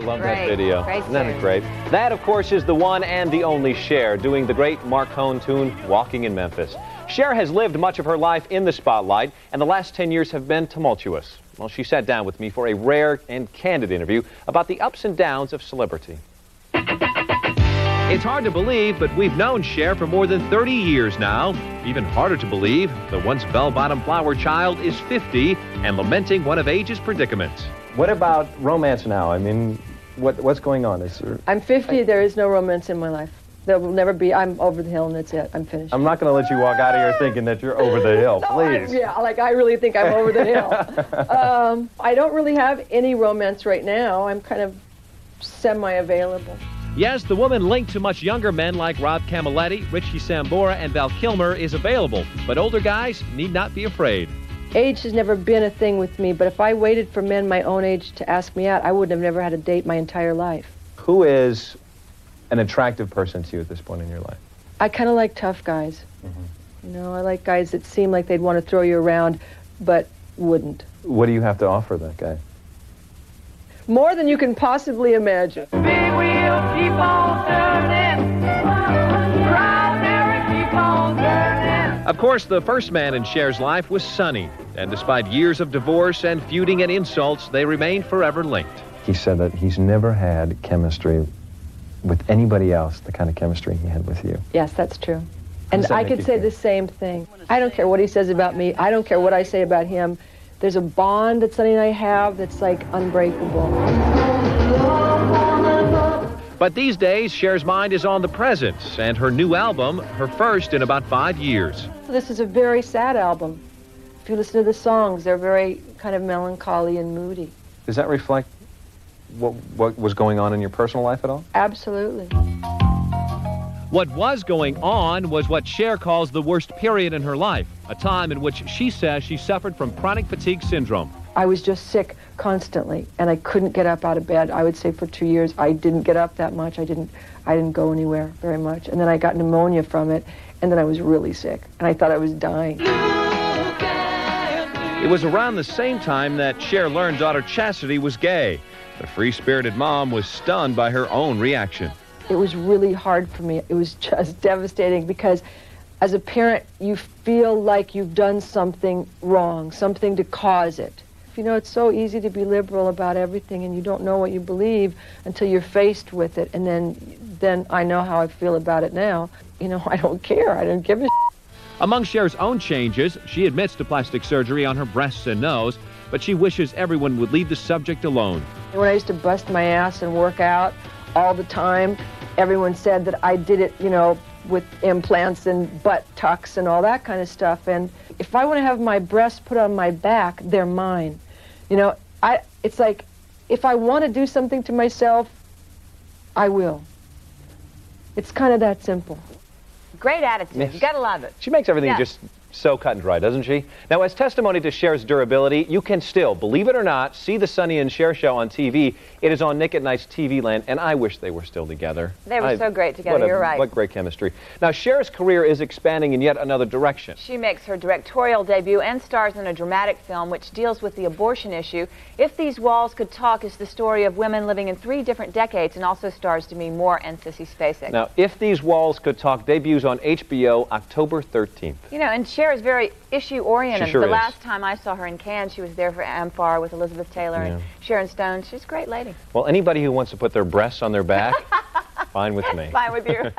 love that video. Isn't that great? That, of course, is the one and the only Cher, doing the great Mark Cohn tune, Walking in Memphis. Cher has lived much of her life in the spotlight, and the last 10 years have been tumultuous. Well, she sat down with me for a rare and candid interview about the ups and downs of celebrity. It's hard to believe, but we've known Cher for more than 30 years now. Even harder to believe, the once bell-bottom flower child is 50 and lamenting one of age's predicaments. What about romance now? I mean, what's going on? I'm 50, there is no romance in my life. There will never be. I'm over the hill and that's it. I'm finished. I'm not going to let you walk out of here thinking that you're over the hill, please. Yeah, like I really think I'm over the hill. I don't really have any romance right now. I'm kind of semi-available. Yes, the woman linked to much younger men like Rob Camilletti, Richie Sambora, and Val Kilmer is available, but older guys need not be afraid. Age has never been a thing with me, but if I waited for men my own age to ask me out, I would have never had a date my entire life. Who is an attractive person to you at this point in your life? I kind of like tough guys. Mm-hmm. You know, I like guys that seem like they'd want to throw you around, but wouldn't. What do you have to offer that guy? More than you can possibly imagine. We will keep on turning. Primary keep on turning. Of course, the first man in Cher's life was Sonny, and despite years of divorce and feuding and insults, they remain forever linked. He said that he's never had chemistry with anybody else, the kind of chemistry he had with you. Yes, that's true. And I could say the same thing. I don't care what he says about me. I don't care what I say about him. There's a bond that Sonny and I have that's like unbreakable. But these days, Cher's mind is on the present and her new album, her first in about 5 years. This is a very sad album. If you listen to the songs, they're very kind of melancholy and moody. Does that reflect what was going on in your personal life at all? Absolutely. What was going on was what Cher calls the worst period in her life, a time in which she says she suffered from chronic fatigue syndrome. I was just sick constantly, and I couldn't get up out of bed. I would say for 2 years, I didn't get up that much. I didn't go anywhere very much. And then I got pneumonia from it, and then I was really sick, and I thought I was dying. It was around the same time that Cher learned daughter Chastity was gay. The free-spirited mom was stunned by her own reaction. It was really hard for me. It was just devastating because as a parent, you feel like you've done something wrong, something to cause it. You know, it's so easy to be liberal about everything and you don't know what you believe until you're faced with it. And then I know how I feel about it now. You know, I don't care. I don't give a Among Cher's own changes, she admits to plastic surgery on her breasts and nose, but she wishes everyone would leave the subject alone. When I used to bust my ass and work out all the time, everyone said that I did it, you know, with implants and butt tucks and all that kind of stuff. And if I want to have my breasts put on my back, they're mine. You know, it's like, if I want to do something to myself, I will. It's kind of that simple. Great attitude. Yes. You gotta love it. She makes everything just so cut and dry, doesn't she? Now, as testimony to Cher's durability, you can still, believe it or not, see the Sonny and Cher show on TV. It is on Nick at Night's TV land, and I wish they were still together. They were so great together, you're right. What great chemistry. Now, Cher's career is expanding in yet another direction. She makes her directorial debut and stars in a dramatic film which deals with the abortion issue. If These Walls Could Talk is the story of women living in 3 different decades and also stars Demi Moore and Sissy Spacek. Now, If These Walls Could Talk debuts on HBO October 13th. You know, and Cher is very issue-oriented. She sure the is. Last time I saw her in Cannes, she was there for Amphar with Elizabeth Taylor and Sharon Stone. She's a great lady. Well, anybody who wants to put their breasts on their back, fine with me. Fine with you.